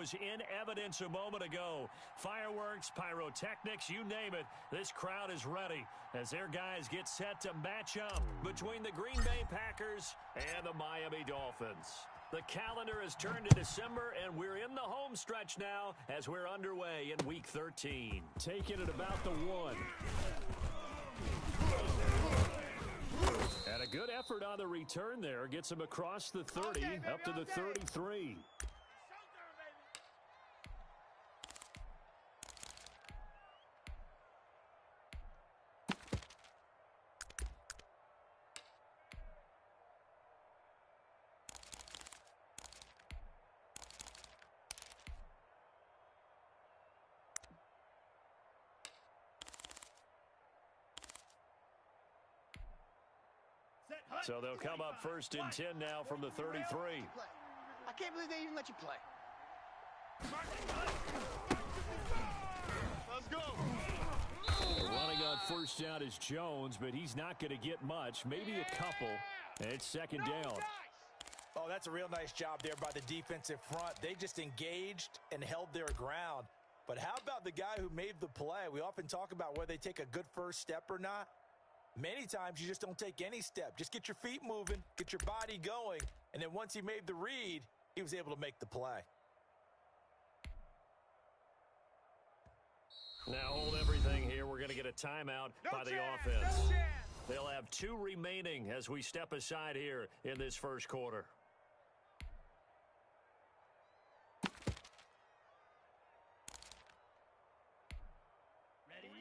was in evidence a moment ago. Fireworks, pyrotechnics, you name it. This crowd is ready as their guys get set to match up between the Green Bay Packers and the Miami Dolphins. The calendar has turned to December, and we're in the home stretch now as we're underway in Week 13. Taking it about the 1. And a good effort on the return there. Gets him across the 30, up to the 33. So they'll come up first and 10 now from the 33. I can't believe they even let you play. Let's go. Running on first down is Jones, but he's not going to get much, maybe a couple. And it's second down. Oh, that's a real nice job there by the defensive front. They just engaged and held their ground. But how about the guy who made the play? We often talk about whether they take a good first step or not. Many times you just don't take any step. Just get your feet moving, get your body going, and then once he made the read, he was able to make the play. Now hold everything here. We're going to get a timeout by the offense. They'll have 2 remaining as we step aside here in this first quarter.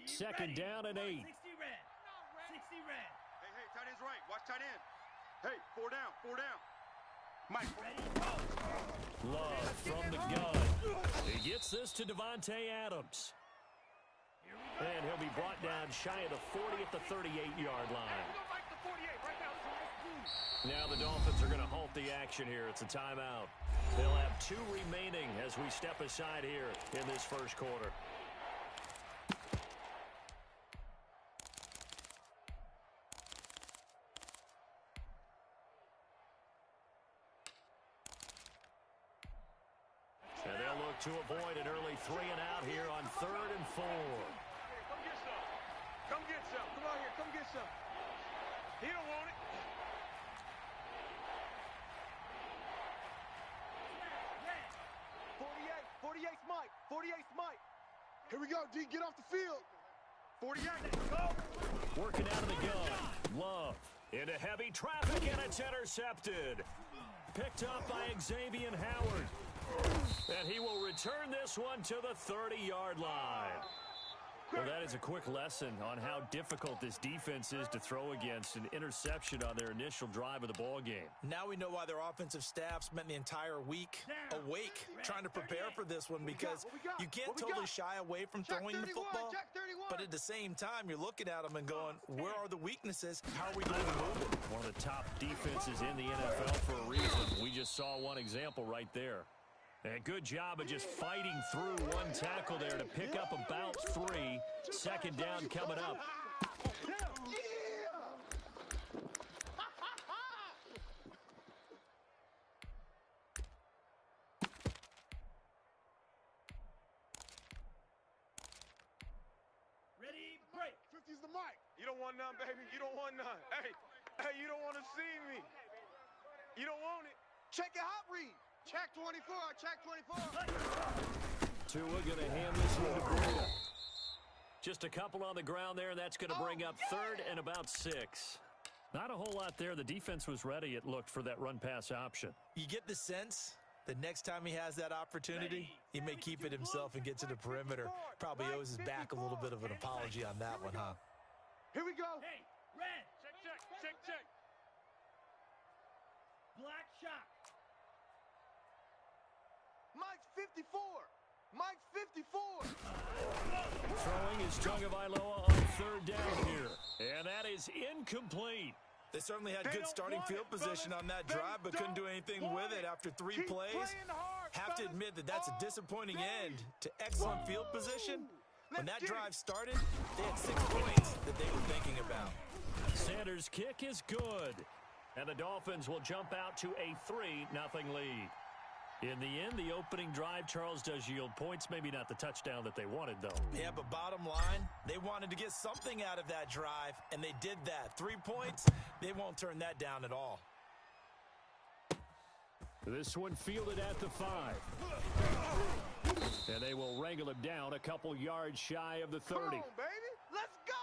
Second down and 8. 60 red. Hey, tight end's right. Watch tight end. Hey, 4 down. Mike, ready? Love from the gun. He gets this to Devontae Adams. And he'll be brought down shy of the 40 at the 38-yard line. Now the Dolphins are going to halt the action here. It's a timeout. They'll have 2 remaining as we step aside here in this first quarter. And they'll look to avoid an early 3 and out here on 3rd and 4. Come get some. Come on here. Come get some. He don't want it. Red. 48's Mike. 48's Mike. Here we go, D. Get off the field. 48. Go. Working out of the gun. Love into heavy traffic, and it's intercepted. Picked up by Xavier Howard. And he will return this one to the 30-yard line. Well, that is a quick lesson on how difficult this defense is to throw against. An interception on their initial drive of the ball game. Now we know why their offensive staff spent the entire week awake trying to prepare for this one, because you can't totally shy away from throwing the football. But at the same time, you're looking at them and going, where are the weaknesses? How are we going to move it? One of the top defenses in the NFL for a reason. We just saw one example right there. And a good job of just fighting through one tackle there to pick up about 3. Second down coming up. Ready, break. 50's the mic. You don't want none, baby. You don't want none. Hey, you don't want to see me. You don't want it. Check your hot read. Check 24, check 24. Tua going to hand this one to Breida. Just a couple on the ground there, and that's going to bring up 3rd and about 6. Not a whole lot there. The defense was ready, it looked, for that run-pass option. You get the sense that next time he has that opportunity, he may keep it himself and get to the perimeter. Probably owes his back a little bit of an apology on that one, huh? Here we go. Hey, red. Check. Black shot. Mike's 54. Mike's 54. Throwing is Tagovailoa on 3rd down here. And that is incomplete. They certainly had good starting field position on that drive, but couldn't do anything with it after 3 plays. Have to admit that that's a disappointing end to excellent field position. When that drive started, they had 6 points that they were thinking about. Sanders' kick is good. And the Dolphins will jump out to a 3-0 lead. In the end, the opening drive, Charles, does yield points. Maybe not the touchdown that they wanted, though. Yeah, but bottom line, they wanted to get something out of that drive, and they did that. 3 points, they won't turn that down at all. This one fielded at the 5. And they will wrangle him down a couple yards shy of the 30. Come on, baby. Let's go.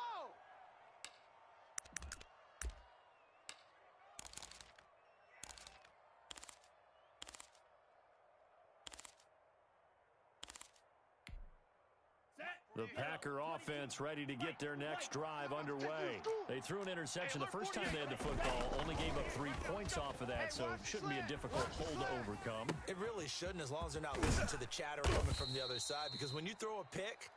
The Packer offense ready to get their next drive underway. They threw an interception the first time they had the football, only gave up 3 points off of that, so it shouldn't be a difficult hole to overcome. It really shouldn't, as long as they're not listening to the chatter coming from the other side, because when you throw a pick,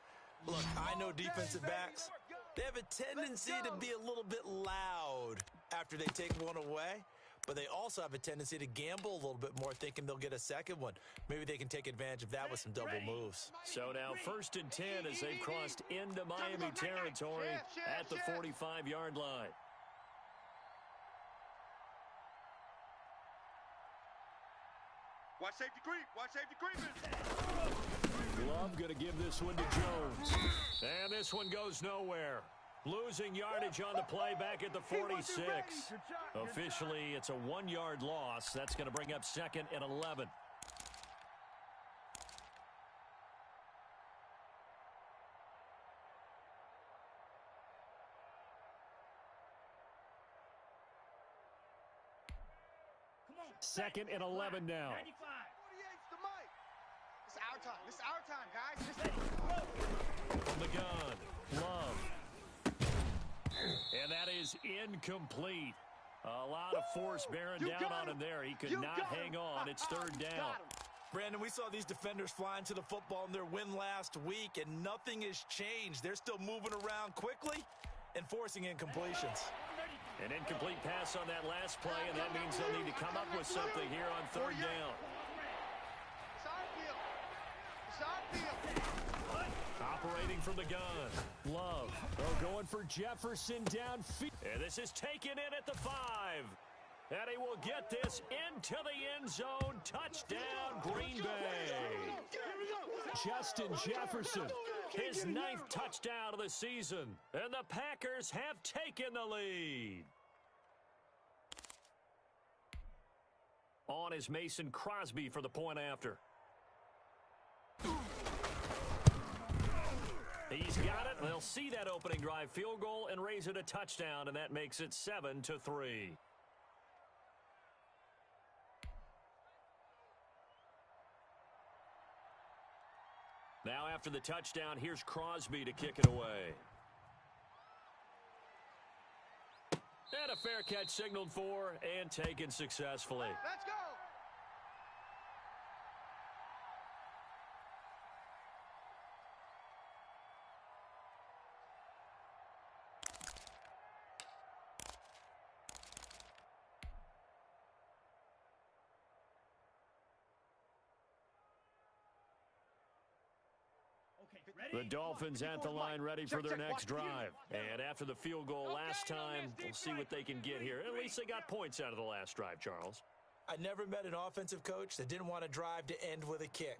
look, I know defensive backs, they have a tendency to be a little bit loud after they take one away. But they also have a tendency to gamble a little bit more, thinking they'll get a second one. Maybe they can take advantage of that with some double moves. So now 1st and 10 as they've crossed into Miami territory at the 45-yard line. Watch safety creep. Watch safety creeping. Love going to give this one to Jones. And this one goes nowhere. Losing yardage on the play back at the 46. Officially, it's a 1-yard loss. That's going to bring up 2nd and 11. Second and 11 now. 48's the mic. It's our time. This is our time, guys. From the gun, Love. And that is incomplete. A lot of force bearing down on him there. He could not hang on. It's 3rd down. Brandon, we saw these defenders flying to the football in their win last week, and nothing has changed. They're still moving around quickly and forcing incompletions. An incomplete pass on that last play, and that means they'll need to come up with something here on 3rd down. It's our field. It's our field. Operating from the gun. Love. Going for Jefferson downfield. And this is taken in at the 5. And he will get this into the end zone. Touchdown, Green Bay. Justin Jefferson, his 9th touchdown of the season. And the Packers have taken the lead. On is Mason Crosby for the point after. He's got it. They'll see that opening drive field goal and raise it a touchdown, and that makes it 7-3. Now after the touchdown, here's Crosby to kick it away. And a fair catch signaled for and taken successfully. Let's go. The Dolphins at the line ready for their next drive. And after the field goal last time, we'll see what they can get here. At least they got points out of the last drive, Charles. I never met an offensive coach that didn't want to drive to end with a kick.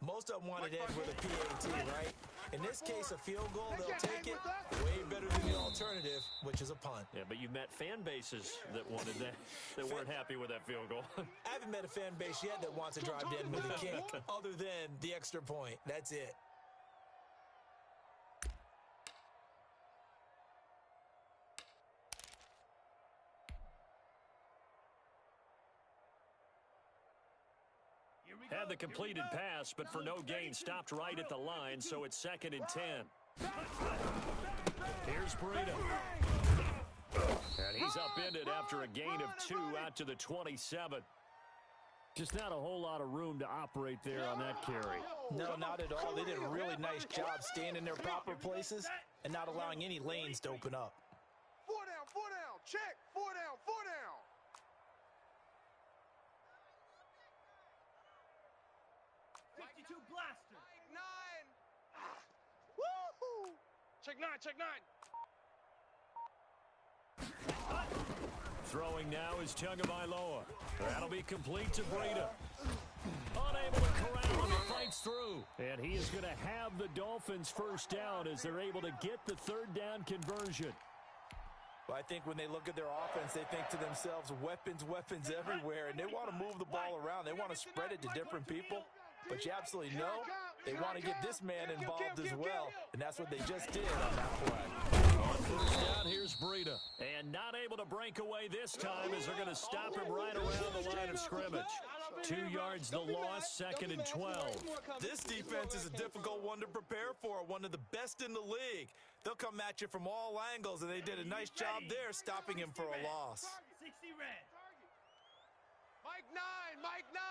Most of them wanted to end with a PAT, right? In this case, a field goal, they'll take it way better than the alternative, which is a punt. Yeah, but you've met fan bases that wanted that, that weren't happy with that field goal. I haven't met a fan base yet that wants to drive to end with a kick, other than the extra point. That's it. Had the completed pass, but for no gain, stopped right at the line, so it's 2nd and 10. Here's Breida. And he's upended after a gain of 2 out to the 27. Just not a whole lot of room to operate there on that carry. No, not at all. They did a really nice job staying in their proper places and not allowing any lanes to open up. 4 down, check, 4 down, 4 down. Blaster. 9. Woohoo! Check 9, check 9. Throwing now is Tagovailoa. That'll be complete to Breida. Unable to corral him. He fights through. And he is going to have the Dolphins first down as they're able to get the third down conversion. Well, I think when they look at their offense, they think to themselves, weapons, weapons everywhere, and they want to move the ball around. They want to spread it to different people, but you absolutely know they want to get this man involved as well, and that's what they just did on that play. On first down, here's Breida, and not able to break away this time as they're going to stop him right around the line of scrimmage. 2 yards the loss, 2nd and 12. This defense is a difficult one to prepare for, one of the best in the league. They'll come at you from all angles, and they did a nice job there stopping him for a loss. 60 red. Mike 9, Mike 9.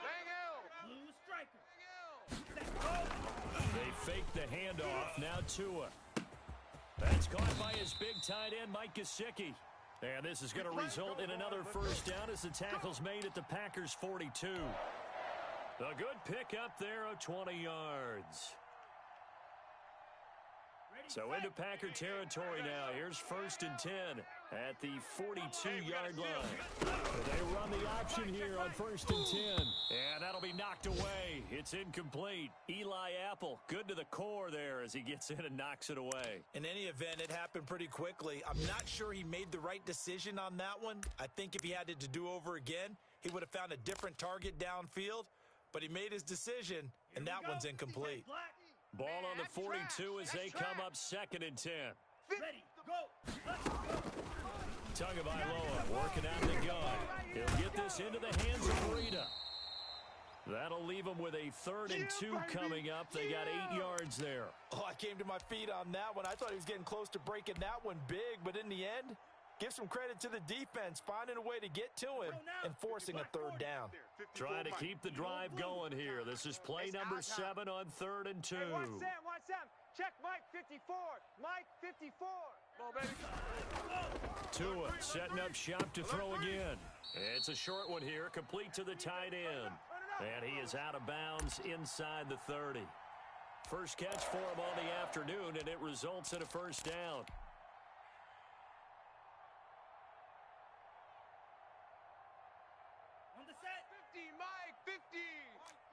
Bang Hill. Blue striker. They fake the handoff. Now Tua. That's caught by his big tight end, Mike Gesicki. And this is going to result in another first down as the tackle's made at the Packers' 42. A good pick up there of 20 yards. So into Packer territory now. Here's 1st and 10 at the 42-yard line. They run the option here on 1st and 10. And that'll be knocked away. It's incomplete. Eli Apple, good to the core there as he gets in and knocks it away. In any event, it happened pretty quickly. I'm not sure he made the right decision on that one. I think if he had it to do over again, he would have found a different target downfield. But he made his decision, and that one's incomplete. Ball on the 42 as they come up 2nd and 10. Ready, go. Tagovailoa working out the gun. He'll get this into the hands of Breida. That'll leave him with a 3rd and 2 coming up. They got 8 yards there. Oh, I came to my feet on that one. I thought he was getting close to breaking that one big, but in the end, give some credit to the defense, finding a way to get to him and forcing a 3rd down. Trying to keep the drive going here. This is play number 7 on 3rd and 2. Hey, watch Sam. Check Mike 54. Mike 54. Come on, baby. Tua setting up shop to throw again. It's a short one here, complete to the tight end. And he is out of bounds inside the 30. First catch for him on the afternoon, and it results in a first down. On the set. 50, Mike 50.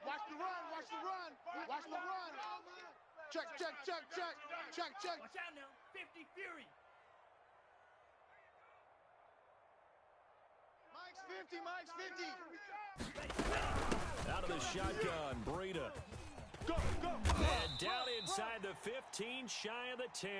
Watch the run. Watch the run. Check. Watch out now. 50 Fury. Mike's 50. Out of the shotgun, Breida. Go. And down inside the 15, shy of the 10.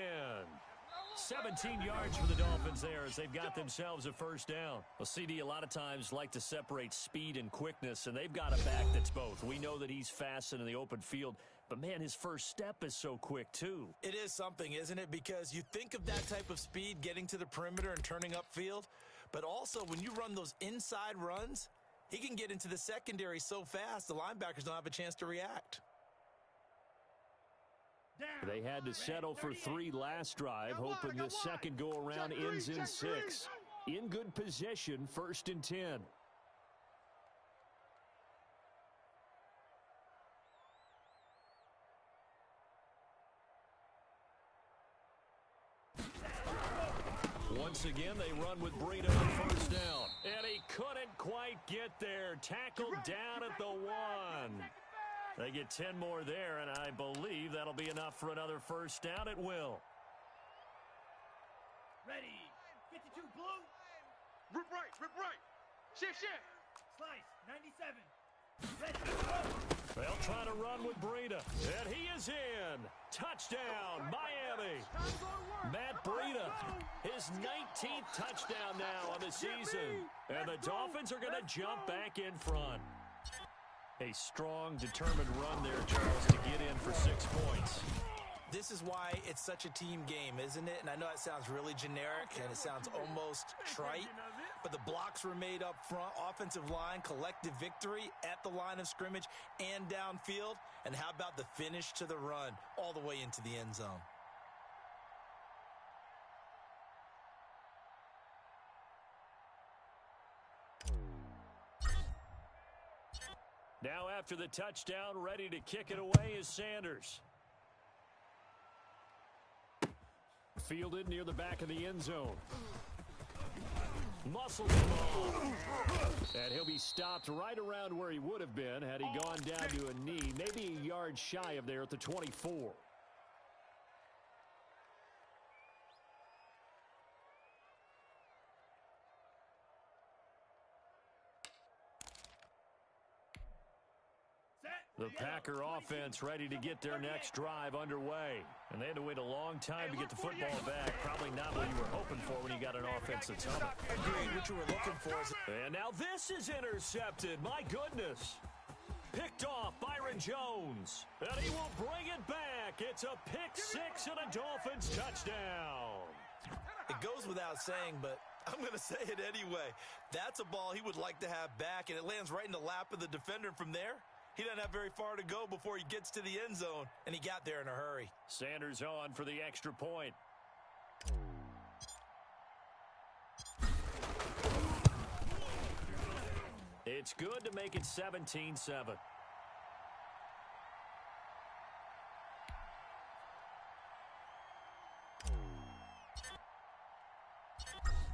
17 yards for the Dolphins there as they've got themselves a first down. Well, CD, a lot of times like to separate speed and quickness, and they've got a back that's both. We know that he's fast and in the open field, but, man, his first step is so quick, too. It is something, isn't it? Because you think of that type of speed getting to the perimeter and turning upfield, but also when you run those inside runs, he can get into the secondary so fast the linebackers don't have a chance to react. They had to settle for 3 last drive, hoping the second go-around ends in 6. In good position, 1st and 10. Once again, they run with Breida on first down. And he couldn't quite get there. Tackled down at the 1. They get 10 more there, and I believe that'll be enough for another first down. It will. Ready. 52 blue. Rip right. Shift. Slice. 97. Ready, go. They'll try to run with Breida. And he is in. Touchdown, Miami. Matt Breida, his 19th touchdown now on the season. And the Dolphins are going to jump back in front. A strong, determined run there, Charles, to get in for 6 points. This is why it's such a team game, isn't it? And I know it sounds really generic and it sounds almost trite, but the blocks were made up front, offensive line, collective victory at the line of scrimmage and downfield. And how about the finish to the run all the way into the end zone? Now after the touchdown, ready to kick it away is Sanders. Fielded near the back of the end zone. Muscles him off. And he'll be stopped right around where he would have been had he gone down to a knee, maybe a yard shy of there at the 24. The Packer offense ready to get their next drive underway. And they had to wait a long time to get the football back. Probably not what you were hoping for when you got an offense that's humming. Agreed, what you were looking for. And now this is intercepted. My goodness. Picked off Byron Jones. And he will bring it back. It's a pick six and a Dolphins touchdown. It goes without saying, but I'm going to say it anyway. That's a ball he would like to have back, and it lands right in the lap of the defender from there. He doesn't have very far to go before he gets to the end zone, and he got there in a hurry. Sanders on for the extra point. It's good to make it 17-7.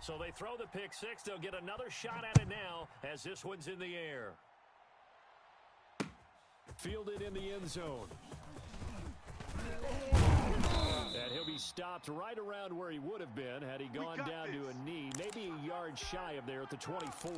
So they throw the pick six. They'll get another shot at it now as this one's in the air. Fielded in the end zone. And he'll be stopped right around where he would have been had he gone down to a knee, maybe a yard shy of there at the 24.